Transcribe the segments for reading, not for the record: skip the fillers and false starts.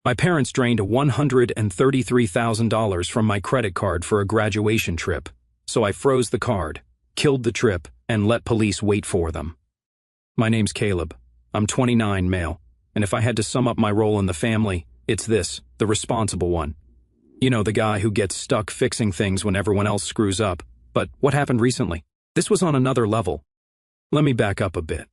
My parents drained $133,000 from my credit card for a graduation trip, so I froze the card, killed the trip, and let police wait for them. My name's Caleb. I'm 29, male, and if I had to sum up my role in the family, it's this, the responsible one. You know, the guy who gets stuck fixing things when everyone else screws up. But what happened recently? This was on another level. Let me back up a bit.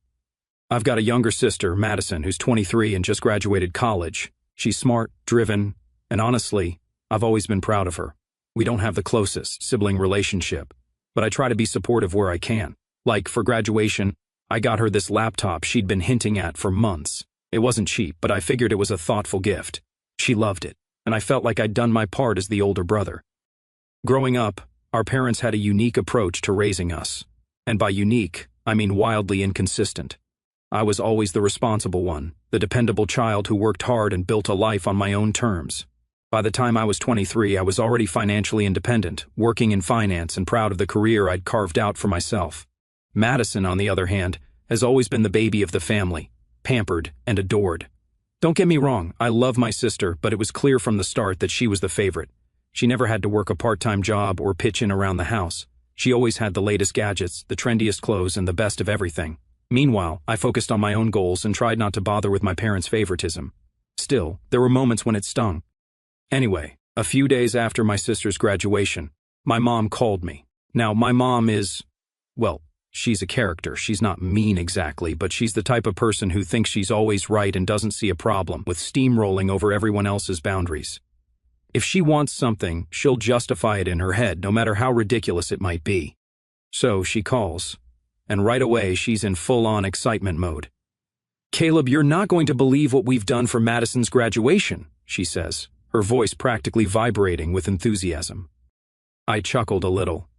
I've got a younger sister, Madison, who's 23 and just graduated college. She's smart, driven, and honestly, I've always been proud of her. We don't have the closest sibling relationship, but I try to be supportive where I can. Like, for graduation, I got her this laptop she'd been hinting at for months. It wasn't cheap, but I figured it was a thoughtful gift. She loved it, and I felt like I'd done my part as the older brother. Growing up, our parents had a unique approach to raising us. And by unique, I mean wildly inconsistent. I was always the responsible one, the dependable child who worked hard and built a life on my own terms. By the time I was 23, I was already financially independent, working in finance and proud of the career I'd carved out for myself. Madison, on the other hand, has always been the baby of the family, pampered and adored. Don't get me wrong, I love my sister, but it was clear from the start that she was the favorite. She never had to work a part-time job or pitch in around the house. She always had the latest gadgets, the trendiest clothes, and the best of everything. Meanwhile, I focused on my own goals and tried not to bother with my parents' favoritism. Still, there were moments when it stung. Anyway, a few days after my sister's graduation, my mom called me. Now, my mom is, well, she's a character. She's not mean exactly, but she's the type of person who thinks she's always right and doesn't see a problem with steamrolling over everyone else's boundaries. If she wants something, she'll justify it in her head, no matter how ridiculous it might be. So she calls, and right away she's in full-on excitement mode. "Caleb, you're not going to believe what we've done for Madison's graduation," she says, her voice practically vibrating with enthusiasm. I chuckled a little.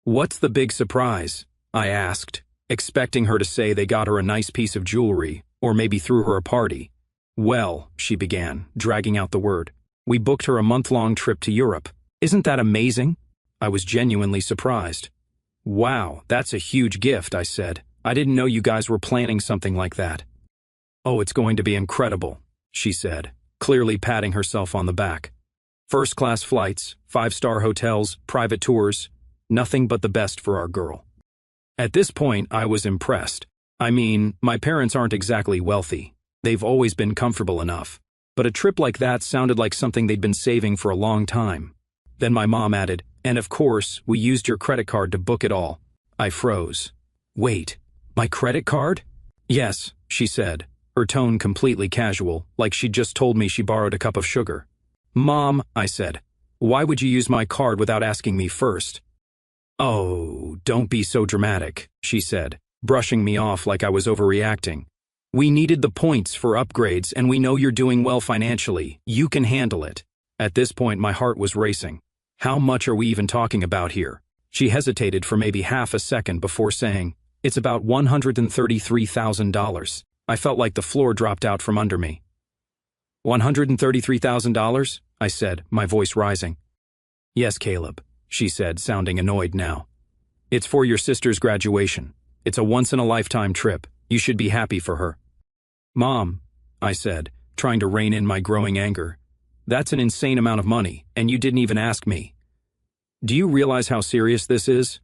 "What's the big surprise?" I asked, expecting her to say they got her a nice piece of jewelry, or maybe threw her a party. "Well," she began, dragging out the word, "we booked her a month-long trip to Europe. Isn't that amazing?" I was genuinely surprised. "Wow, that's a huge gift," I said. "I didn't know you guys were planning something like that." "Oh, it's going to be incredible," she said, clearly patting herself on the back. "First-class flights, 5-star hotels, private tours, nothing but the best for our girl." At this point, I was impressed. I mean, my parents aren't exactly wealthy. They've always been comfortable enough. But a trip like that sounded like something they'd been saving for a long time. Then my mom added, "And of course, we used your credit card to book it all." I froze. "Wait, my credit card?" "Yes," she said, her tone completely casual, like she'd just told me she borrowed a cup of sugar. "Mom," I said, "why would you use my card without asking me first?" "Oh, don't be so dramatic," she said, brushing me off like I was overreacting. "We needed the points for upgrades, and we know you're doing well financially. You can handle it." At this point, my heart was racing. How much are we even talking about here? She hesitated for maybe half a second before saying, "It's about $133,000. I felt like the floor dropped out from under me. $133,000? I said, my voice rising. "Yes, Caleb," she said, sounding annoyed now. "It's for your sister's graduation. It's a once-in-a-lifetime trip. You should be happy for her." "Mom," I said, trying to rein in my growing anger, "that's an insane amount of money, and you didn't even ask me. Do you realize how serious this is?"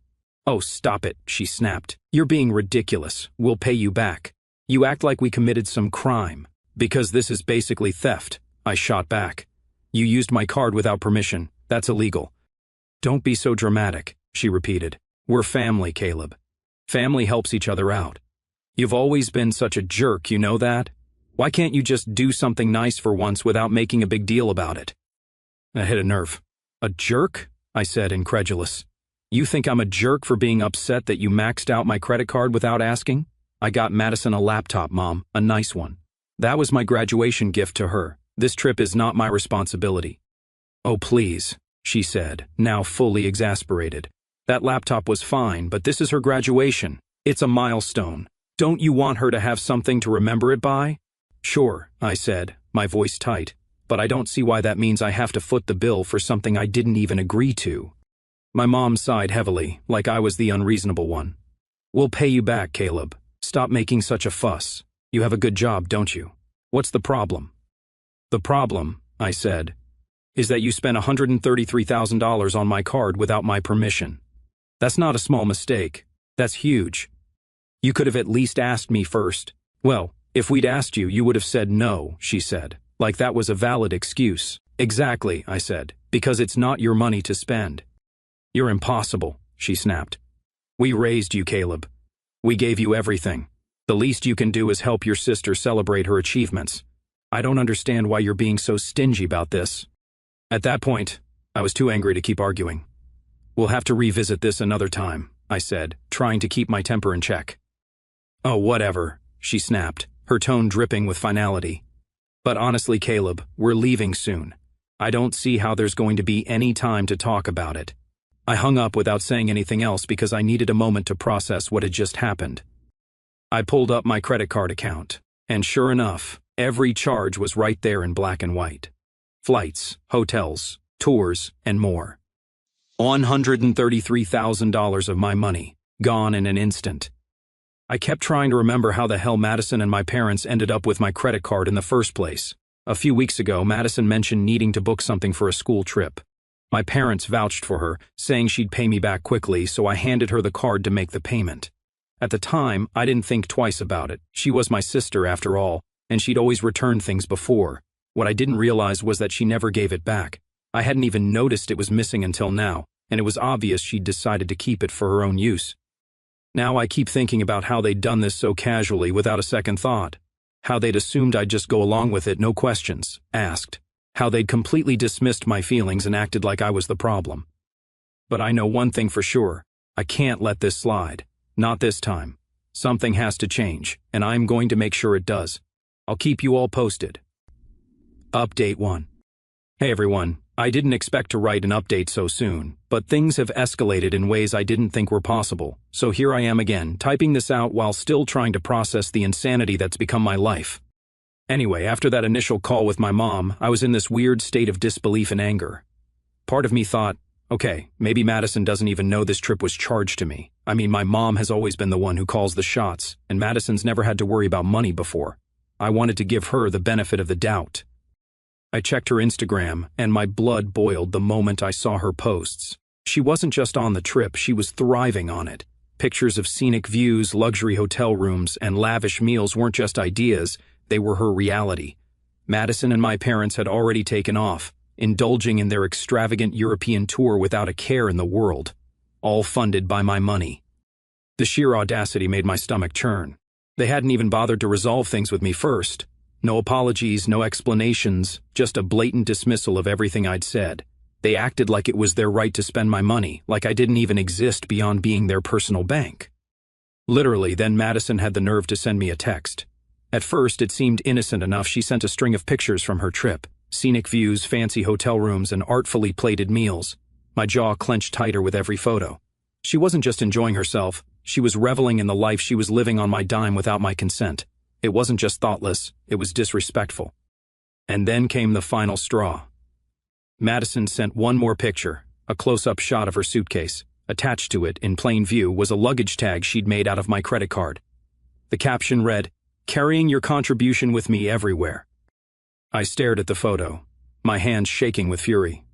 "Oh, stop it," she snapped. "You're being ridiculous. We'll pay you back. You act like we committed some crime. Because this is basically theft," I shot back. "You used my card without permission. That's illegal." "Don't be so dramatic," she repeated. "We're family, Caleb. Family helps each other out. You've always been such a jerk, you know that? Why can't you just do something nice for once without making a big deal about it?" I hit a nerve. "A jerk?" I said, incredulous. "You think I'm a jerk for being upset that you maxed out my credit card without asking? I got Madison a laptop, Mom, a nice one. That was my graduation gift to her. This trip is not my responsibility." "Oh, please," she said, now fully exasperated. "That laptop was fine, but this is her graduation. It's a milestone. Don't you want her to have something to remember it by?" "Sure," I said, my voice tight, "but I don't see why that means I have to foot the bill for something I didn't even agree to." My mom sighed heavily, like I was the unreasonable one. "We'll pay you back, Caleb. Stop making such a fuss. You have a good job, don't you? What's the problem?" The problem, I said, is that you spent $133,000 on my card without my permission. That's not a small mistake. That's huge. You could have at least asked me first. Well, if we'd asked you, you would have said no, she said, like that was a valid excuse. Exactly, I said, because it's not your money to spend. You're impossible, she snapped. We raised you, Caleb. We gave you everything. The least you can do is help your sister celebrate her achievements. I don't understand why you're being so stingy about this. At that point, I was too angry to keep arguing. We'll have to revisit this another time, I said, trying to keep my temper in check. Oh, whatever, she snapped, her tone dripping with finality. But honestly, Caleb, we're leaving soon. I don't see how there's going to be any time to talk about it. I hung up without saying anything else because I needed a moment to process what had just happened. I pulled up my credit card account, and sure enough, every charge was right there in black and white. Flights, hotels, tours, and more. $133,000 of my money, gone in an instant. I kept trying to remember how the hell Madison and my parents ended up with my credit card in the first place. A few weeks ago, Madison mentioned needing to book something for a school trip. My parents vouched for her, saying she'd pay me back quickly, so I handed her the card to make the payment. At the time, I didn't think twice about it. She was my sister after all, and she'd always returned things before. What I didn't realize was that she never gave it back. I hadn't even noticed it was missing until now, and it was obvious she'd decided to keep it for her own use. Now I keep thinking about how they'd done this so casually without a second thought. How they'd assumed I'd just go along with it, no questions asked. How they'd completely dismissed my feelings and acted like I was the problem. But I know one thing for sure. I can't let this slide. Not this time. Something has to change, and I'm going to make sure it does. I'll keep you all posted. Update 1. Hey everyone, I didn't expect to write an update so soon, but things have escalated in ways I didn't think were possible, so here I am again, typing this out while still trying to process the insanity that's become my life. Anyway, after that initial call with my mom, I was in this weird state of disbelief and anger. Part of me thought, okay, maybe Madison doesn't even know this trip was charged to me. I mean, my mom has always been the one who calls the shots, and Madison's never had to worry about money before. I wanted to give her the benefit of the doubt. I checked her Instagram, and my blood boiled the moment I saw her posts. She wasn't just on the trip, she was thriving on it. Pictures of scenic views, luxury hotel rooms, and lavish meals weren't just ideas, they were her reality. Madison and my parents had already taken off, indulging in their extravagant European tour without a care in the world, all funded by my money. The sheer audacity made my stomach churn. They hadn't even bothered to resolve things with me first. No apologies, no explanations, just a blatant dismissal of everything I'd said. They acted like it was their right to spend my money, like I didn't even exist beyond being their personal bank. Literally, then Madison had the nerve to send me a text. At first, it seemed innocent enough. She sent a string of pictures from her trip. Scenic views, fancy hotel rooms, and artfully plated meals. My jaw clenched tighter with every photo. She wasn't just enjoying herself, she was reveling in the life she was living on my dime without my consent. It wasn't just thoughtless, it was disrespectful. And then came the final straw. Madison sent one more picture, a close-up shot of her suitcase. Attached to it, in plain view, was a luggage tag she'd made out of my credit card. The caption read, "Carrying your contribution with me everywhere." I stared at the photo, my hands shaking with fury.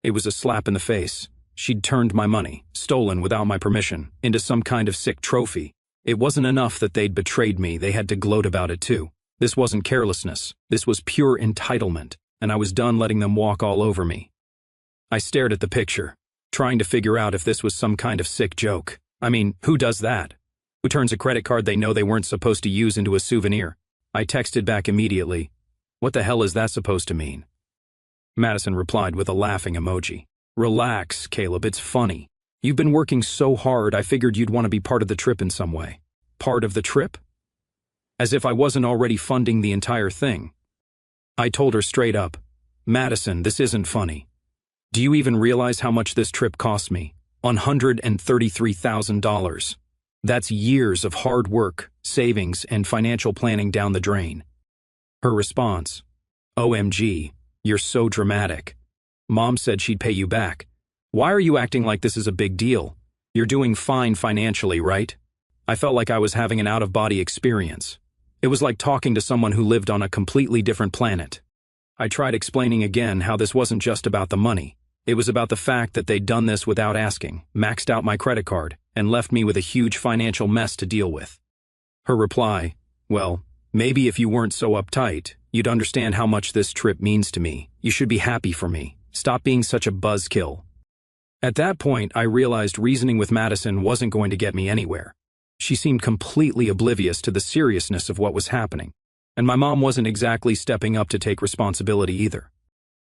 It was a slap in the face. She'd turned my money, stolen without my permission, into some kind of sick trophy. It wasn't enough that they'd betrayed me, they had to gloat about it too. This wasn't carelessness, this was pure entitlement, and I was done letting them walk all over me. I stared at the picture, trying to figure out if this was some kind of sick joke. I mean, who does that? Who turns a credit card they know they weren't supposed to use into a souvenir? I texted back immediately, "What the hell is that supposed to mean?" Madison replied with a laughing emoji. "Relax, Caleb, it's funny. You've been working so hard, I figured you'd want to be part of the trip in some way." Part of the trip? As if I wasn't already funding the entire thing. I told her straight up, "Madison, this isn't funny. Do you even realize how much this trip cost me? $133,000. That's years of hard work, savings, and financial planning down the drain." Her response, "OMG, you're so dramatic. Mom said she'd pay you back. Why are you acting like this is a big deal? You're doing fine financially, right?" I felt like I was having an out-of-body experience. It was like talking to someone who lived on a completely different planet. I tried explaining again how this wasn't just about the money. It was about the fact that they'd done this without asking, maxed out my credit card, and left me with a huge financial mess to deal with. Her reply, well, maybe if you weren't so uptight, you'd understand how much this trip means to me. You should be happy for me. Stop being such a buzzkill. At that point, I realized reasoning with Madison wasn't going to get me anywhere. She seemed completely oblivious to the seriousness of what was happening, and my mom wasn't exactly stepping up to take responsibility either.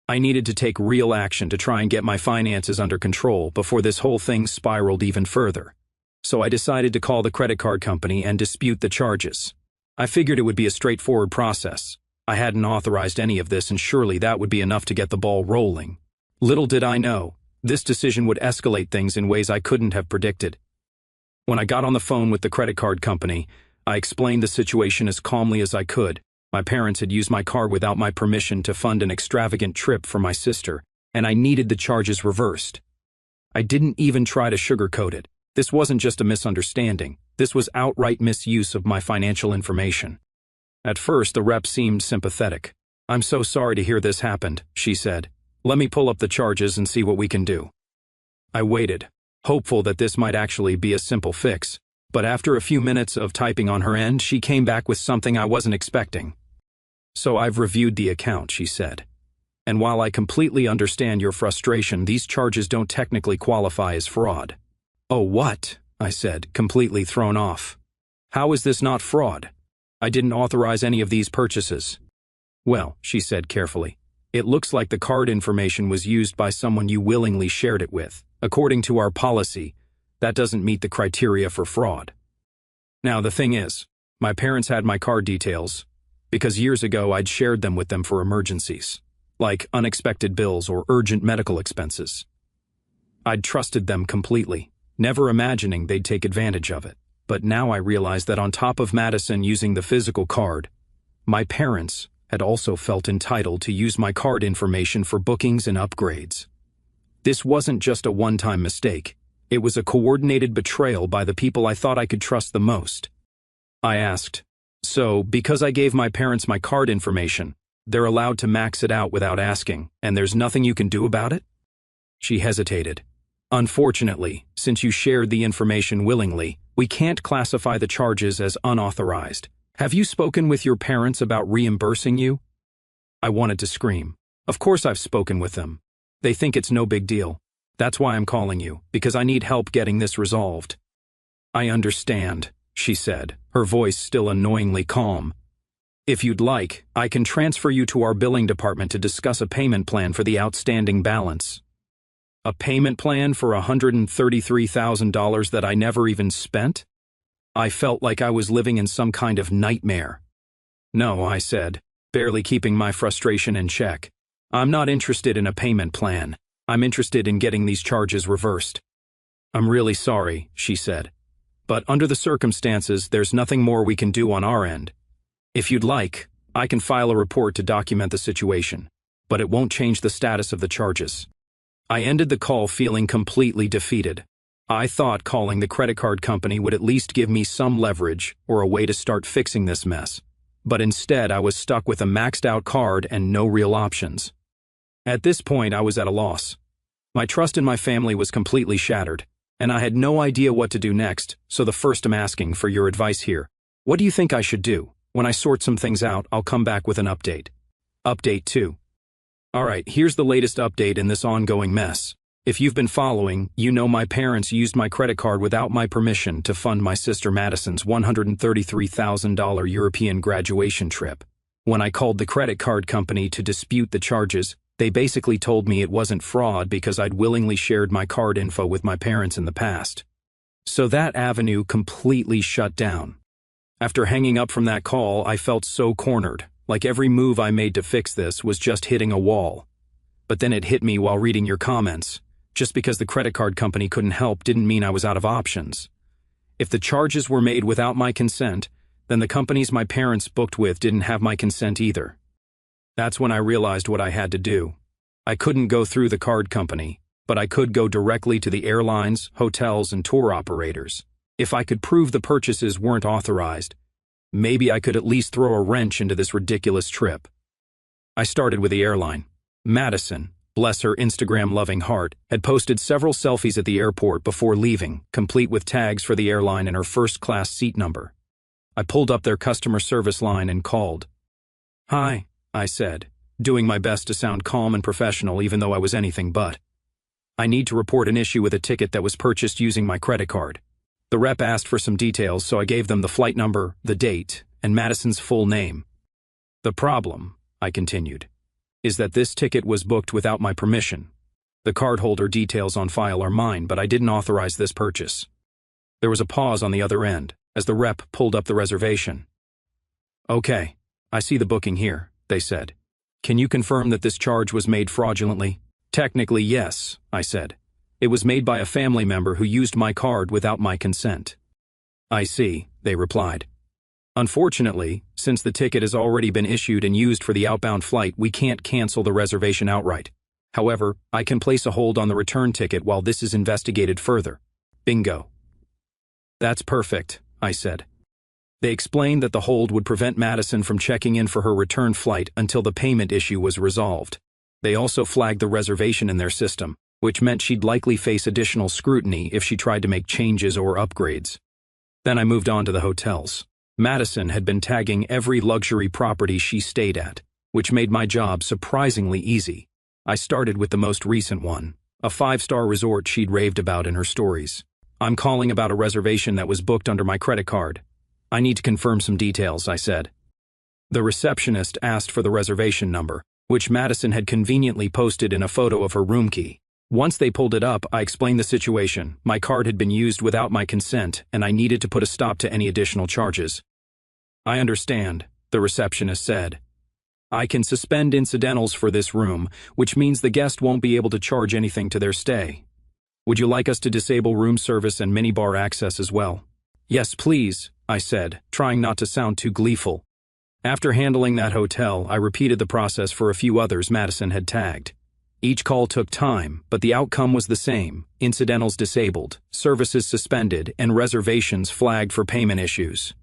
I needed to take real action to try and get my finances under control before this whole thing spiraled even further. So I decided to call the credit card company and dispute the charges. I figured it would be a straightforward process. I hadn't authorized any of this, and surely that would be enough to get the ball rolling. Little did I know, this decision would escalate things in ways I couldn't have predicted. When I got on the phone with the credit card company, I explained the situation as calmly as I could. My parents had used my card without my permission to fund an extravagant trip for my sister, and I needed the charges reversed. I didn't even try to sugarcoat it. This wasn't just a misunderstanding. This was outright misuse of my financial information. At first, the rep seemed sympathetic. "I'm so sorry to hear this happened," she said. "Let me pull up the charges and see what we can do." I waited, hopeful that this might actually be a simple fix, but after a few minutes of typing on her end, she came back with something I wasn't expecting. "So I've reviewed the account," she said. "And while I completely understand your frustration, these charges don't technically qualify as fraud." "Oh, what?" I said, completely thrown off. "How is this not fraud? I didn't authorize any of these purchases." "Well," she said carefully, "it looks like the card information was used by someone you willingly shared it with. According to our policy, that doesn't meet the criteria for fraud." Now, the thing is, my parents had my card details, because years ago I'd shared them with them for emergencies, like unexpected bills or urgent medical expenses. I'd trusted them completely, never imagining they'd take advantage of it. But now I realized that on top of Madison using the physical card, my parents had also felt entitled to use my card information for bookings and upgrades. This wasn't just a one-time mistake. It was a coordinated betrayal by the people I thought I could trust the most. I asked, "So, because I gave my parents my card information, they're allowed to max it out without asking, and there's nothing you can do about it?" She hesitated. "Unfortunately, since you shared the information willingly, we can't classify the charges as unauthorized. Have you spoken with your parents about reimbursing you?" I wanted to scream. Of course I've spoken with them. They think it's no big deal. That's why I'm calling you, because I need help getting this resolved. "I understand," she said, her voice still annoyingly calm. "If you'd like, I can transfer you to our billing department to discuss a payment plan for the outstanding balance." A payment plan for $133,000 that I never even spent? I felt like I was living in some kind of nightmare. "No," I said, barely keeping my frustration in check. "I'm not interested in a payment plan. I'm interested in getting these charges reversed." "I'm really sorry," she said. "But under the circumstances, there's nothing more we can do on our end. If you'd like, I can file a report to document the situation, but it won't change the status of the charges." I ended the call feeling completely defeated. I thought calling the credit card company would at least give me some leverage or a way to start fixing this mess. But instead, I was stuck with a maxed-out card and no real options. At this point, I was at a loss. My trust in my family was completely shattered, and I had no idea what to do next, so first I'm asking for your advice here. What do you think I should do? When I sort some things out, I'll come back with an update. Update 2. Alright, here's the latest update in this ongoing mess. If you've been following, you know my parents used my credit card without my permission to fund my sister Madison's $133,000 European graduation trip. When I called the credit card company to dispute the charges, they basically told me it wasn't fraud because I'd willingly shared my card info with my parents in the past. So that avenue completely shut down. After hanging up from that call, I felt so cornered, like every move I made to fix this was just hitting a wall. But then it hit me while reading your comments. Just because the credit card company couldn't help didn't mean I was out of options. If the charges were made without my consent, then the companies my parents booked with didn't have my consent either. That's when I realized what I had to do. I couldn't go through the card company, but I could go directly to the airlines, hotels, and tour operators. If I could prove the purchases weren't authorized, maybe I could at least throw a wrench into this ridiculous trip. I started with the airline. Madison, bless her Instagram-loving heart, had posted several selfies at the airport before leaving, complete with tags for the airline and her first-class seat number. I pulled up their customer service line and called. "Hi," I said, doing my best to sound calm and professional even though I was anything but. "I need to report an issue with a ticket that was purchased using my credit card." The rep asked for some details, so I gave them the flight number, the date, and Madison's full name. "The problem," I continued, "is that this ticket was booked without my permission. The cardholder details on file are mine, but I didn't authorize this purchase." There was a pause on the other end, as the rep pulled up the reservation. "Okay, I see the booking here," they said. "Can you confirm that this charge was made fraudulently?" "Technically, yes," I said. "It was made by a family member who used my card without my consent." "I see," they replied. "Unfortunately, since the ticket has already been issued and used for the outbound flight, we can't cancel the reservation outright. However, I can place a hold on the return ticket while this is investigated further." Bingo. "That's perfect," I said. They explained that the hold would prevent Madison from checking in for her return flight until the payment issue was resolved. They also flagged the reservation in their system, which meant she'd likely face additional scrutiny if she tried to make changes or upgrades. Then I moved on to the hotels. Madison had been tagging every luxury property she stayed at, which made my job surprisingly easy. I started with the most recent one, a 5-star resort she'd raved about in her stories. "I'm calling about a reservation that was booked under my credit card. I need to confirm some details," I said. The receptionist asked for the reservation number, which Madison had conveniently posted in a photo of her room key. Once they pulled it up, I explained the situation. My card had been used without my consent, and I needed to put a stop to any additional charges. "I understand," the receptionist said. "I can suspend incidentals for this room, which means the guest won't be able to charge anything to their stay. Would you like us to disable room service and minibar access as well?" "Yes, please," I said, trying not to sound too gleeful. After handling that hotel, I repeated the process for a few others Madison had tagged. Each call took time, but the outcome was the same: incidentals disabled, services suspended, and reservations flagged for payment issues.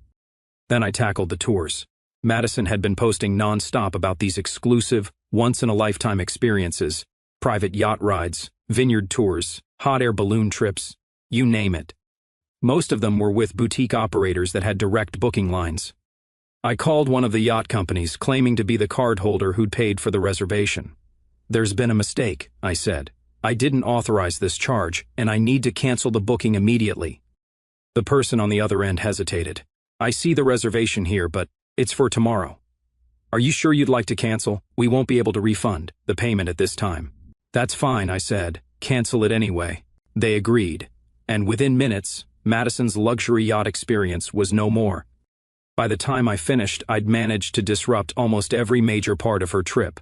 Then I tackled the tours. Madison had been posting non-stop about these exclusive, once-in-a-lifetime experiences: private yacht rides, vineyard tours, hot air balloon trips, you name it. Most of them were with boutique operators that had direct booking lines. I called one of the yacht companies, claiming to be the cardholder who'd paid for the reservation. "There's been a mistake," I said. "I didn't authorize this charge, and I need to cancel the booking immediately." The person on the other end hesitated. "I see the reservation here, but it's for tomorrow." "Are you sure you'd like to cancel? We won't be able to refund the payment at this time." "That's fine," I said. "Cancel it anyway." They agreed, and within minutes, Madison's luxury yacht experience was no more. By the time I finished, I'd managed to disrupt almost every major part of her trip.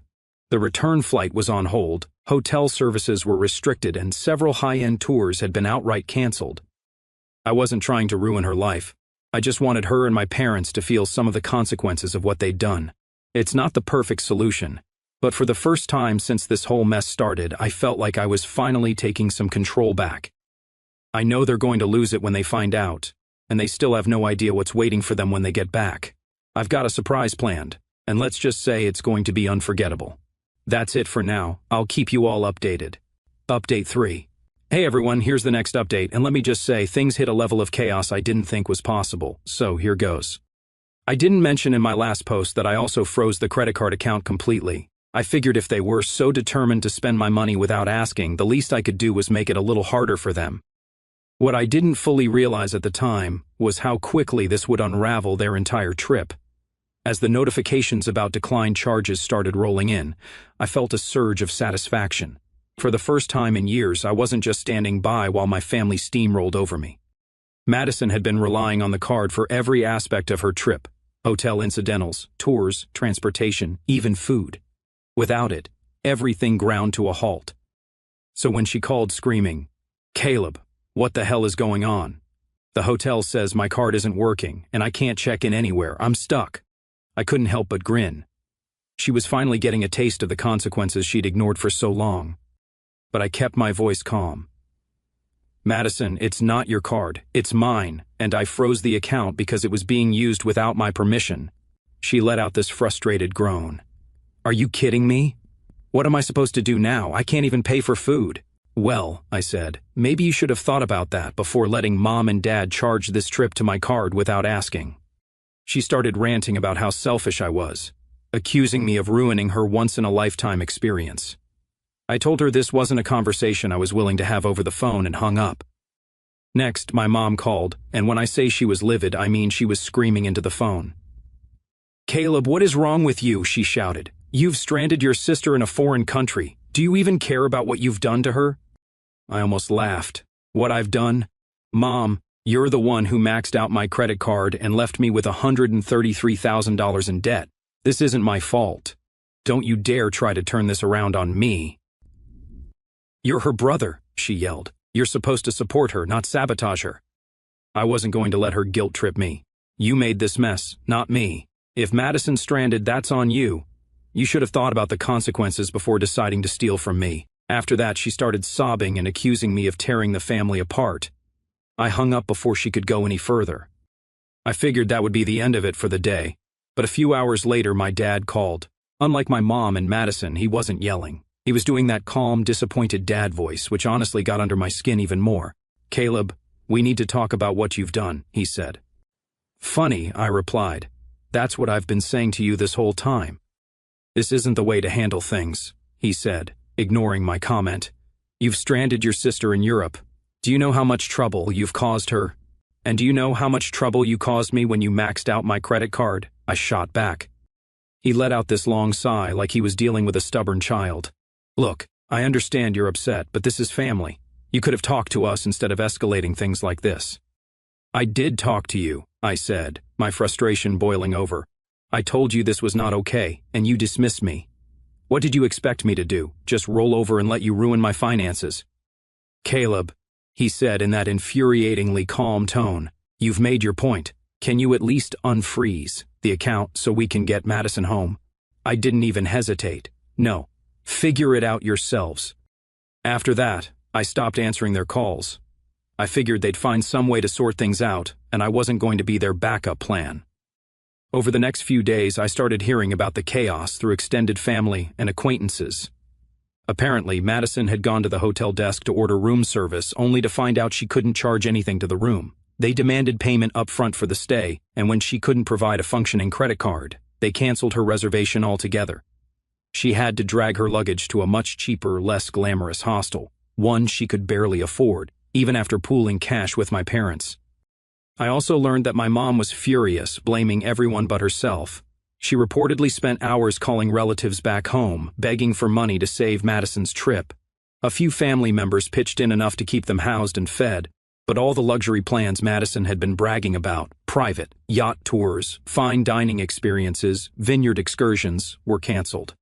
The return flight was on hold, hotel services were restricted, and several high-end tours had been outright canceled. I wasn't trying to ruin her life. I just wanted her and my parents to feel some of the consequences of what they'd done. It's not the perfect solution, but for the first time since this whole mess started, I felt like I was finally taking some control back. I know they're going to lose it when they find out, and they still have no idea what's waiting for them when they get back. I've got a surprise planned, and let's just say it's going to be unforgettable. That's it for now. I'll keep you all updated. Update 3. Hey everyone, here's the next update, and let me just say, things hit a level of chaos I didn't think was possible, so here goes. I didn't mention in my last post that I also froze the credit card account completely. I figured if they were so determined to spend my money without asking, the least I could do was make it a little harder for them. What I didn't fully realize at the time was how quickly this would unravel their entire trip. As the notifications about declined charges started rolling in, I felt a surge of satisfaction. For the first time in years, I wasn't just standing by while my family steamrolled over me. Madison had been relying on the card for every aspect of her trip: hotel incidentals, tours, transportation, even food. Without it, everything ground to a halt. So when she called screaming, "Caleb, what the hell is going on? The hotel says my card isn't working, and I can't check in anywhere. I'm stuck." I couldn't help but grin. She was finally getting a taste of the consequences she'd ignored for so long. But I kept my voice calm. "Madison, it's not your card, it's mine, and I froze the account because it was being used without my permission." She let out this frustrated groan. Are you kidding me? What am I supposed to do now? I can't even pay for food. Well, I said, maybe you should have thought about that before letting Mom and Dad charge this trip to my card without asking. She started ranting about how selfish I was, accusing me of ruining her once-in-a-lifetime experience. I told her this wasn't a conversation I was willing to have over the phone and hung up. Next, my mom called, and when I say she was livid, I mean she was screaming into the phone. "Caleb, what is wrong with you?" she shouted. "You've stranded your sister in a foreign country. Do you even care about what you've done to her?" I almost laughed. What I've done? Mom, you're the one who maxed out my credit card and left me with $133,000 in debt. This isn't my fault. Don't you dare try to turn this around on me. "You're her brother," she yelled. "You're supposed to support her, not sabotage her." I wasn't going to let her guilt trip me. You made this mess, not me. If Madison's stranded, that's on you. You should have thought about the consequences before deciding to steal from me. After that, she started sobbing and accusing me of tearing the family apart. I hung up before she could go any further. I figured that would be the end of it for the day, but a few hours later my dad called. Unlike my mom and Madison, he wasn't yelling. He was doing that calm, disappointed dad voice, which honestly got under my skin even more. "Caleb, we need to talk about what you've done," he said. "Funny," I replied. "That's what I've been saying to you this whole time." "This isn't the way to handle things," he said, ignoring my comment. "You've stranded your sister in Europe. Do you know how much trouble you've caused her? And do you know how much trouble you caused me when you maxed out my credit card?" I shot back. He let out this long sigh like he was dealing with a stubborn child. "Look, I understand you're upset, but this is family. You could have talked to us instead of escalating things like this." "I did talk to you," I said, my frustration boiling over. "I told you this was not okay, and you dismissed me. What did you expect me to do? Just roll over and let you ruin my finances?" "Caleb," he said in that infuriatingly calm tone, "you've made your point. Can you at least unfreeze the account so we can get Madison home?" I didn't even hesitate. "No. Figure it out yourselves." After that, I stopped answering their calls. I figured they'd find some way to sort things out, and I wasn't going to be their backup plan. Over the next few days, I started hearing about the chaos through extended family and acquaintances. Apparently, Madison had gone to the hotel desk to order room service only to find out she couldn't charge anything to the room. They demanded payment up front for the stay, and when she couldn't provide a functioning credit card, they canceled her reservation altogether. She had to drag her luggage to a much cheaper, less glamorous hostel, one she could barely afford, even after pooling cash with my parents. I also learned that my mom was furious, blaming everyone but herself. She reportedly spent hours calling relatives back home, begging for money to save Madison's trip. A few family members pitched in enough to keep them housed and fed, but all the luxury plans Madison had been bragging about, private, yacht tours, fine dining experiences, vineyard excursions, were canceled.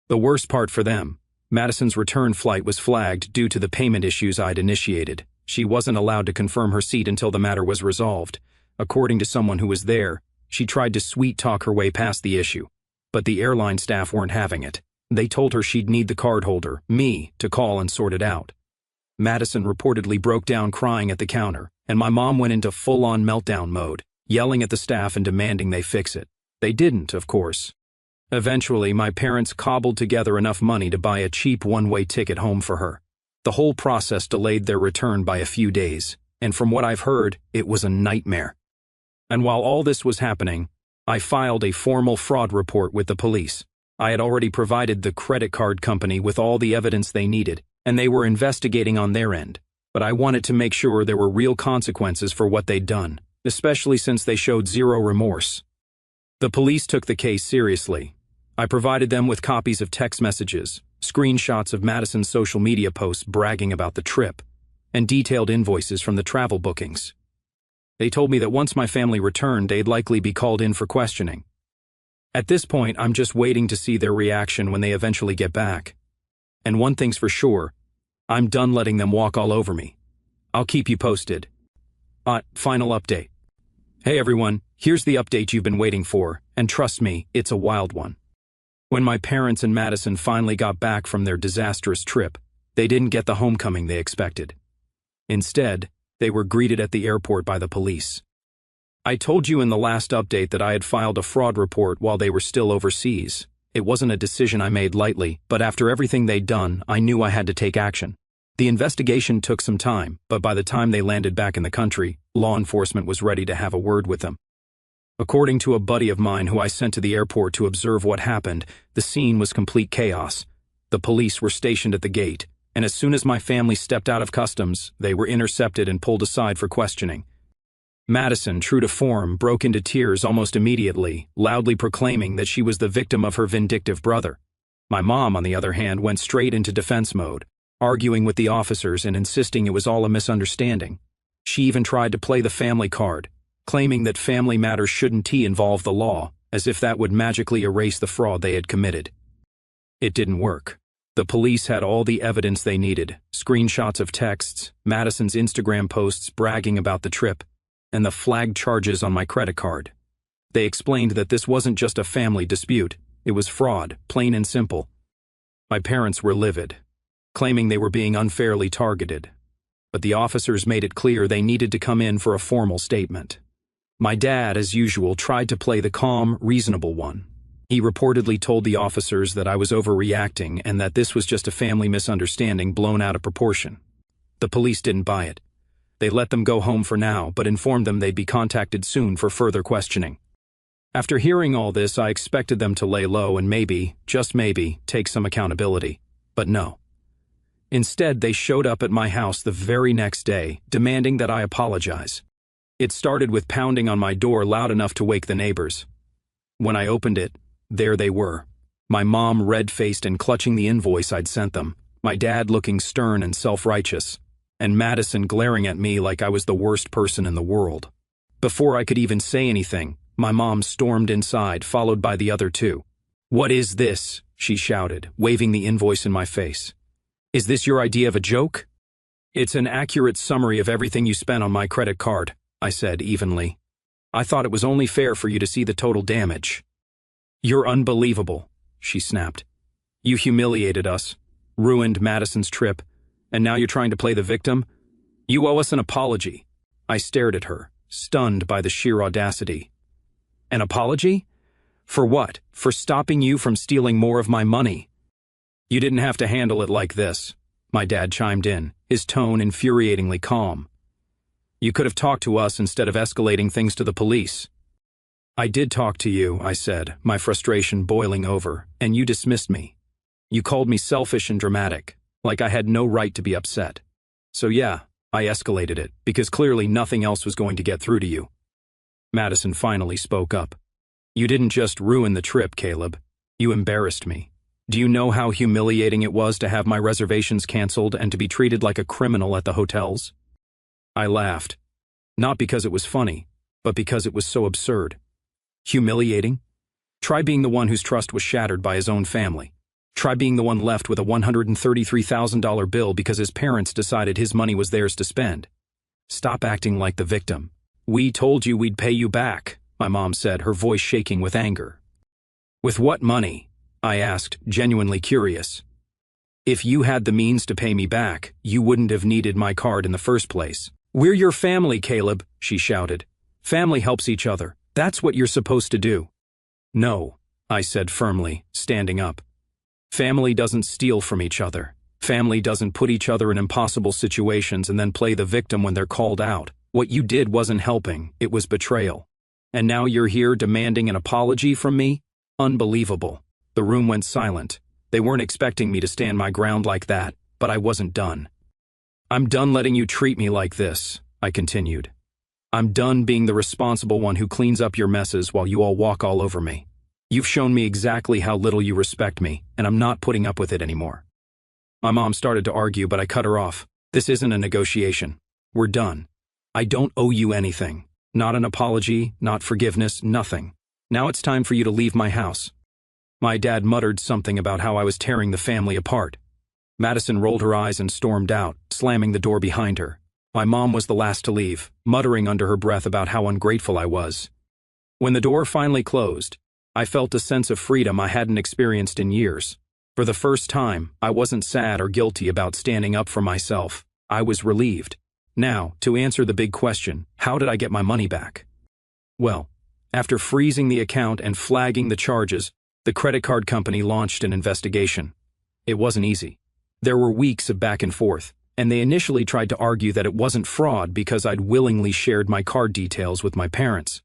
The worst part for them, Madison's return flight was flagged due to the payment issues I'd initiated. She wasn't allowed to confirm her seat until the matter was resolved. According to someone who was there, she tried to sweet-talk her way past the issue, but the airline staff weren't having it. They told her she'd need the cardholder, me, to call and sort it out. Madison reportedly broke down crying at the counter, and my mom went into full-on meltdown mode, yelling at the staff and demanding they fix it. They didn't, of course. Eventually, my parents cobbled together enough money to buy a cheap one-way ticket home for her. The whole process delayed their return by a few days, and from what I've heard, it was a nightmare. And while all this was happening, I filed a formal fraud report with the police. I had already provided the credit card company with all the evidence they needed, and they were investigating on their end. But I wanted to make sure there were real consequences for what they'd done, especially since they showed zero remorse. The police took the case seriously. I provided them with copies of text messages, screenshots of Madison's social media posts bragging about the trip, and detailed invoices from the travel bookings. They told me that once my family returned, they'd likely be called in for questioning. At this point, I'm just waiting to see their reaction when they eventually get back. And one thing's for sure, I'm done letting them walk all over me. I'll keep you posted. Final update. Hey everyone, here's the update you've been waiting for, and trust me, it's a wild one. When my parents and Madison finally got back from their disastrous trip, they didn't get the homecoming they expected. Instead, they were greeted at the airport by the police. I told you in the last update that I had filed a fraud report while they were still overseas. It wasn't a decision I made lightly, but after everything they'd done, I knew I had to take action. The investigation took some time, but by the time they landed back in the country, law enforcement was ready to have a word with them. According to a buddy of mine who I sent to the airport to observe what happened, the scene was complete chaos. The police were stationed at the gate, and as soon as my family stepped out of customs, they were intercepted and pulled aside for questioning. Madison, true to form, broke into tears almost immediately, loudly proclaiming that she was the victim of her vindictive brother. My mom, on the other hand, went straight into defense mode, arguing with the officers and insisting it was all a misunderstanding. She even tried to play the family card, claiming that family matters shouldn't involve the law, as if that would magically erase the fraud they had committed. It didn't work. The police had all the evidence they needed, screenshots of texts, Madison's Instagram posts bragging about the trip, and the flagged charges on my credit card. They explained that this wasn't just a family dispute, it was fraud, plain and simple. My parents were livid, claiming they were being unfairly targeted, but the officers made it clear they needed to come in for a formal statement. My dad, as usual, tried to play the calm, reasonable one. He reportedly told the officers that I was overreacting and that this was just a family misunderstanding blown out of proportion. The police didn't buy it. They let them go home for now, but informed them they'd be contacted soon for further questioning. After hearing all this, I expected them to lay low and maybe, just maybe, take some accountability. But no. Instead, they showed up at my house the very next day, demanding that I apologize. It started with pounding on my door loud enough to wake the neighbors. When I opened it, there they were. My mom red-faced and clutching the invoice I'd sent them, my dad looking stern and self-righteous, and Madison glaring at me like I was the worst person in the world. Before I could even say anything, my mom stormed inside, followed by the other two. "What is this?" she shouted, waving the invoice in my face. "Is this your idea of a joke?" "It's an accurate summary of everything you spent on my credit card," I said evenly. "I thought it was only fair for you to see the total damage." "You're unbelievable," she snapped. "You humiliated us, ruined Madison's trip, and now you're trying to play the victim? You owe us an apology." I stared at her, stunned by the sheer audacity. "An apology? For what? For stopping you from stealing more of my money?" "You didn't have to handle it like this," my dad chimed in, his tone infuriatingly calm. "You could have talked to us instead of escalating things to the police." "I did talk to you," I said, my frustration boiling over, "and you dismissed me. You called me selfish and dramatic, like I had no right to be upset. So yeah, I escalated it, because clearly nothing else was going to get through to you." Madison finally spoke up. "You didn't just ruin the trip, Caleb. You embarrassed me. Do you know how humiliating it was to have my reservations canceled and to be treated like a criminal at the hotels?" I laughed. Not because it was funny, but because it was so absurd. Humiliating? Try being the one whose trust was shattered by his own family. Try being the one left with a $133,000 bill because his parents decided his money was theirs to spend. Stop acting like the victim. "We told you we'd pay you back," my mom said, her voice shaking with anger. "With what money?" I asked, genuinely curious. "If you had the means to pay me back, you wouldn't have needed my card in the first place." "We're your family, Caleb," she shouted. "Family helps each other. That's what you're supposed to do." "No," I said firmly, standing up. "Family doesn't steal from each other. Family doesn't put each other in impossible situations and then play the victim when they're called out. What you did wasn't helping, it was betrayal. And now you're here demanding an apology from me? Unbelievable." The room went silent. They weren't expecting me to stand my ground like that, but I wasn't done. "I'm done letting you treat me like this," I continued. "I'm done being the responsible one who cleans up your messes while you all walk all over me. You've shown me exactly how little you respect me, and I'm not putting up with it anymore." My mom started to argue, but I cut her off. "This isn't a negotiation. We're done. I don't owe you anything. Not an apology, not forgiveness, nothing. Now it's time for you to leave my house." My dad muttered something about how I was tearing the family apart. Madison rolled her eyes and stormed out, slamming the door behind her. My mom was the last to leave, muttering under her breath about how ungrateful I was. When the door finally closed, I felt a sense of freedom I hadn't experienced in years. For the first time, I wasn't sad or guilty about standing up for myself. I was relieved. Now, to answer the big question, how did I get my money back? Well, after freezing the account and flagging the charges, The credit card company launched an investigation. It wasn't easy. There were weeks of back and forth, and they initially tried to argue that it wasn't fraud because I'd willingly shared my card details with my parents.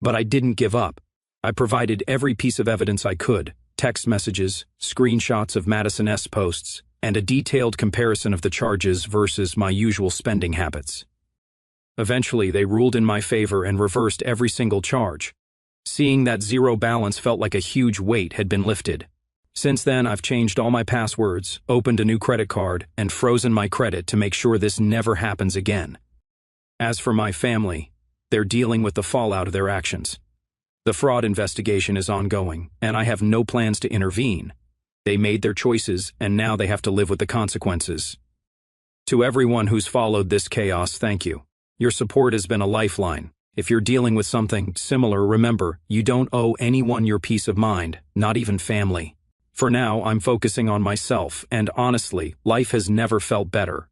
But I didn't give up. I provided every piece of evidence I could: text messages, screenshots of Madison S. posts, and a detailed comparison of the charges versus my usual spending habits. Eventually, they ruled in my favor and reversed every single charge. Seeing that zero balance felt like a huge weight had been lifted. Since then, I've changed all my passwords, opened a new credit card, and frozen my credit to make sure this never happens again. As for my family, they're dealing with the fallout of their actions. The fraud investigation is ongoing, and I have no plans to intervene. They made their choices, and now they have to live with the consequences. To everyone who's followed this chaos, thank you. Your support has been a lifeline. If you're dealing with something similar, remember, you don't owe anyone your peace of mind, not even family. For now, I'm focusing on myself, and honestly, life has never felt better.